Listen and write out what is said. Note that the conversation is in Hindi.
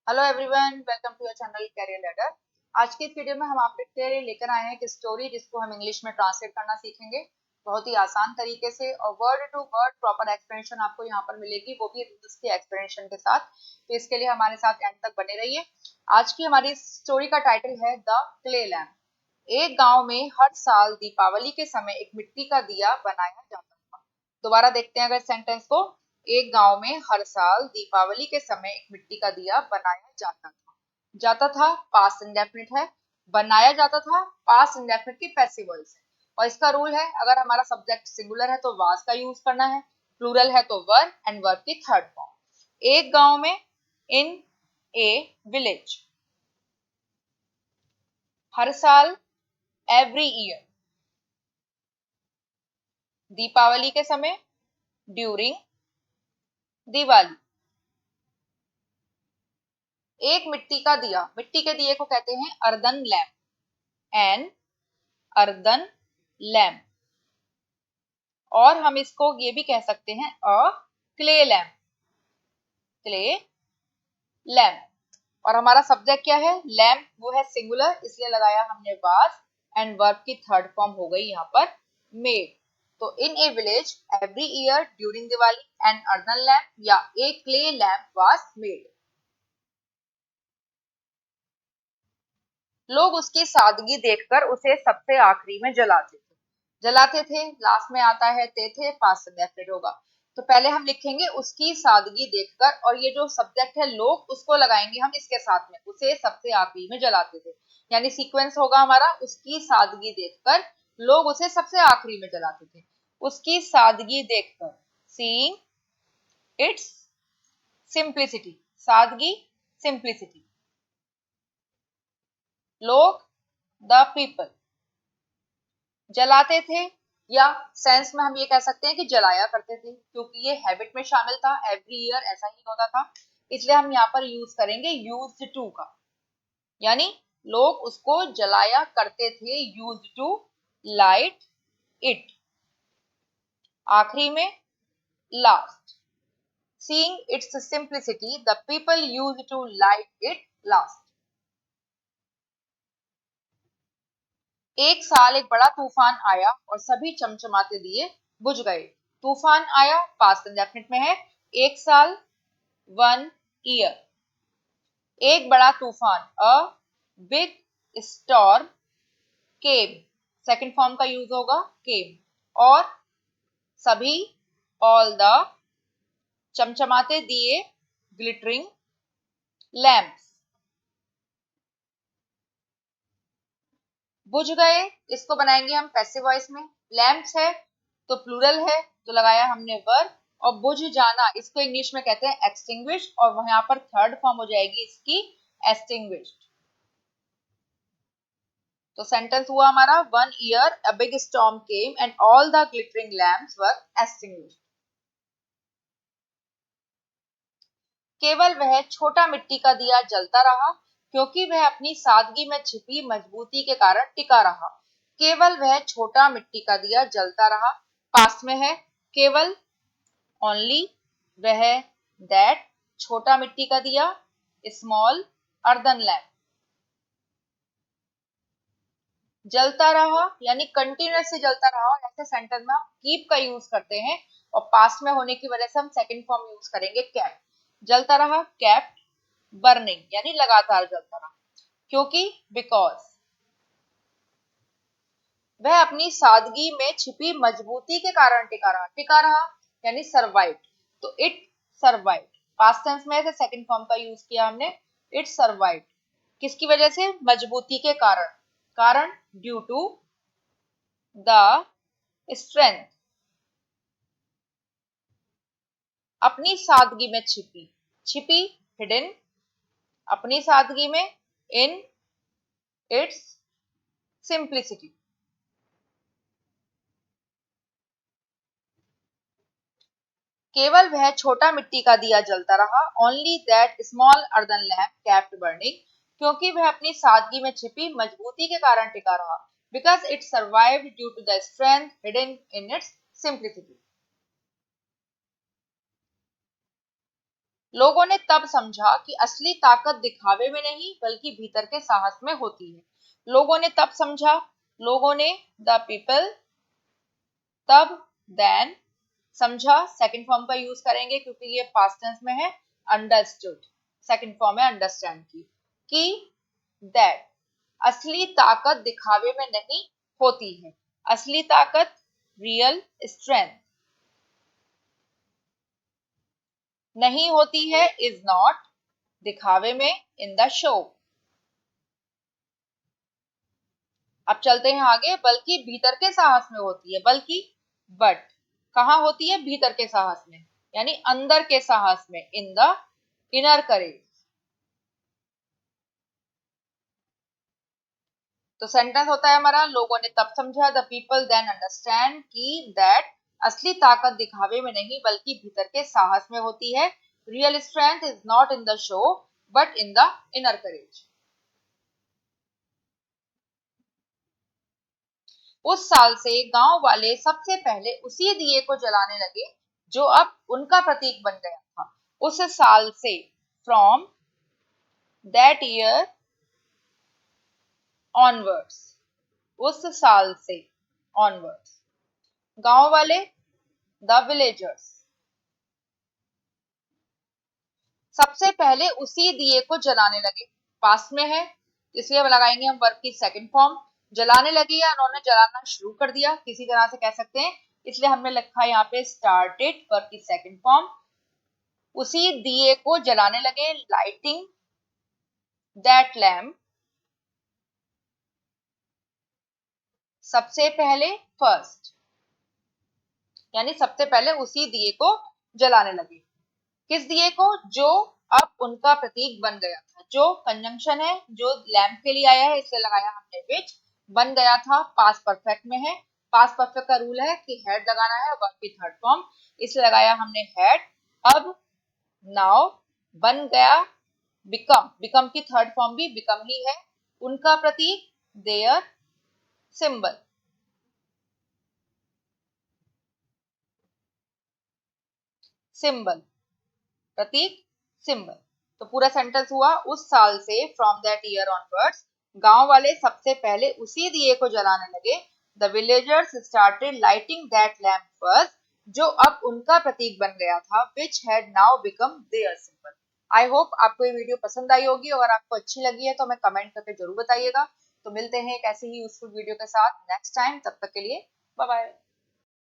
Hello everyone, welcome to your channel career ladder. आज की इस वीडियो में हम आपके लिए लेकर आए हैं एक स्टोरी जिसको हम इंग्लिश में ट्रांसलेट करना सीखेंगे बहुत ही आसान तरीके से, और word to word proper explanation आपको यहाँ पर मिलेगी, वो भी उसके एक्सप्लेनेशन के साथ। तो इसके लिए हमारे साथ एंड तक बने रहिए। आज की हमारी स्टोरी का टाइटल है द क्ले लैम्प। एक गांव में हर साल दीपावली के समय एक मिट्टी का दिया बनाया जाता था। दोबारा देखते हैं अगर सेंटेंस को। एक गांव में हर साल दीपावली के समय एक मिट्टी का दिया बनाया जाता था पास्ट इंडेफिनिट है। बनाया जाता था पास्ट इंडेफिनिट की पैसिव वॉइस है। और इसका रूल है, अगर हमारा सब्जेक्ट सिंगुलर है तो वाज का यूज करना है, प्लूरल है तो वर, एंड वर्ब की थर्ड फॉर्म। एक गांव में, इन ए विलेज। हर साल, एवरी ईयर। दीपावली के समय, ड्यूरिंग दिवाली। एक मिट्टी का दिया, मिट्टी के दिए को कहते हैं earthen lamp, an earthen lamp. और हम इसको ये भी कह सकते हैं a clay lamp, clay lamp. और हमारा सब्जेक्ट क्या है, लैम्प, वो है सिंगुलर, इसलिए लगाया हमने वाज, एंड वर्ब की थर्ड फॉर्म हो गई यहाँ पर मेड। तो in a village every year during Diwali an earthen lamp या a clay lamp was made. लोग उसकी सादगी देखकर उसे सबसे आखिरी में जलाते थे। लास्ट में आता है थे, पास्ट इंडेफिनिट होगा। तो पहले हम लिखेंगे उसकी सादगी देखकर, और ये जो सब्जेक्ट है लोग, उसको लगाएंगे हम इसके साथ में, उसे सबसे आखिरी में जलाते थे। यानी सीक्वेंस होगा हमारा, उसकी सादगी देखकर लोग उसे सबसे आखिरी में जलाते थे। उसकी सादगी देखकर, सीइंग इट्स सिंप्लिसिटी, सादगी सिंप्लिसिटी। लोग, द पीपल। जलाते थे, या सेंस में हम ये कह सकते हैं कि जलाया करते थे, क्योंकि ये हैबिट में शामिल था, एवरी ईयर ऐसा ही होता था, इसलिए हम यहाँ पर यूज करेंगे यूज्ड टू का। यानी लोग उसको जलाया करते थे, यूज्ड टू लाइट इट। आखिरी में, last. Seeing its simplicity the people used to light it last. एक साल एक बड़ा तूफान आया और सभी चमचमाते दिए बुझ गए। तूफान आया, पास्ट इंडेफिनिट में है। एक साल, वन ईयर। एक बड़ा तूफान, a big storm came, second form का यूज होगा केम। और सभी, ऑल द चमचमाते दिए, ग्लिटरिंग लैम्प्स। बुझ गए, इसको बनाएंगे हम पैसिव वॉइस में। लैम्प्स है तो प्लूरल है, तो लगाया हमने वर। और बुझ जाना, इसको इंग्लिश में कहते हैं एक्सटिंग्विश, और वहां पर थर्ड फॉर्म हो जाएगी इसकी एक्सटिंग्विश्ड। तो सेंटेंस हुआ हमारा, one year a big storm came and all the glittering lamps were extinguished. केवल वह छोटा मिट्टी का दिया जलता रहा, क्योंकि वह अपनी सादगी में छिपी मजबूती के कारण टिका रहा। केवल वह छोटा मिट्टी का दिया जलता रहा, पास्ट में है। केवल, ओनली, वह, दैट, छोटा मिट्टी का दिया, स्मॉल अर्दन लैम्प। जलता रहा यानी कंटिन्यूसली जलता रहा, ऐसे सेंटेंस में हम कीप का यूज करते हैं, और पास्ट में होने की वजह से हम सेकंड फॉर्म यूज करेंगे केप्ट। जलता रहा, केप्ट बर्निंग, यानी लगातार जलता रहा। क्योंकि, बिकॉज। वह अपनी सादगी में छिपी मजबूती के कारण टिका रहा यानी सर्वाइव। तो इट सर्वाइव, पास्ट टेंस में से सेकंड फॉर्म का यूज किया हमने, इट सर्वाइव। किसकी वजह से, मजबूती के कारण। कारण, ड्यू टू द स्ट्रेंथ। अपनी सादगी में छिपी, छिपी हिडन, अपनी सादगी में, इन इट्स सिंप्लिसिटी। केवल वह छोटा मिट्टी का दिया जलता रहा, only that small earthen lamp kept burning, क्योंकि वह अपनी सादगी में छिपी मजबूती के कारण टिका रहा, because it survived due to the strength hidden in its simplicity. लोगों ने तब समझा कि असली ताकत दिखावे में नहीं बल्कि भीतर के साहस में होती है। लोगों ने तब समझा, लोगों ने, द पीपल, तब, देन, समझा सेकंड फॉर्म का यूज करेंगे क्योंकि ये पास्ट टेंस में है। अंडरस्टूड, सेकंड फॉर्म है अंडरस्टैंड की, कि दैट, असली ताकत दिखावे में नहीं होती है। असली ताकत, रियल स्ट्रेंथ, नहीं होती है, इज नॉट, दिखावे में, इन द शो। अब चलते हैं आगे, बल्कि भीतर के साहस में होती है, बल्कि, बट, कहां होती है? भीतर के साहस में, यानी अंदर के साहस में, इन द इनर करेज। तो सेंटेंस होता है हमारा, लोगों ने तब समझा, द पीपल देन अंडरस्टैंड, की दैट, असली ताकत दिखावे में नहीं बल्कि भीतर के साहस में होती है। Real strength is not in the show but in the inner courage. उस साल से गांव वाले सबसे पहले उसी दिए को जलाने लगे जो अब उनका प्रतीक बन गया था। उस साल से, फ्रॉम दैट ईयर ऑनवर्ड्स, उस साल से ऑनवर्ड्स। गांव वाले, द विलेजर्स, सबसे पहले उसी दिए को जलाने लगे, पास में है इसलिए लगाएंगे हम वर्ब की सेकंड फॉर्म। जलाने लगे या उन्होंने जलाना शुरू कर दिया, किसी तरह से कह सकते हैं, इसलिए हमने लिखा यहाँ पे स्टार्टेड, वर्ब की सेकंड फॉर्म। उसी दिए को जलाने लगे, लाइटिंग दैट लैम्प, सबसे पहले, फर्स्ट, यानी सबसे पहले उसी दिए को जलाने लगे। किस दिए को? जो अब उनका प्रतीक बन गया था। जो कंजंक्शन है, जो लैम्प के लिए आया है, इसलिए लगाया हमने विच। बन गया था पास्ट परफेक्ट में है। पास्ट परफेक्ट का रूल है कि हेड लगाना है, वर्ब की थर्ड फॉर्म, इसलिए लगाया हमने हेड। अब, नाउ, बन गया, बिकम, बिकम की थर्ड फॉर्म भी बिकम ही है। उनका प्रतीक, देयर सिंबल, सिंबल, प्रतीक, सिंबल। तो पूरा सेंटेंस हुआ, उस साल से, फ्रॉम दैट ईयर ऑनवर्ड्स, गांव वाले सबसे पहले उसी दिए को जलाने लगे। The villagers started lighting that lamp first, जो अब उनका प्रतीक बन गया था, which had now become their symbol. I hope आपको ये वीडियो पसंद आई होगी, और आपको अच्छी लगी है तो हमें कमेंट करके जरूर बताइएगा। तो मिलते हैं एक ऐसी ही यूजफुल वीडियो के साथ नेक्स्ट टाइम, तब तक के लिए बाय बाय।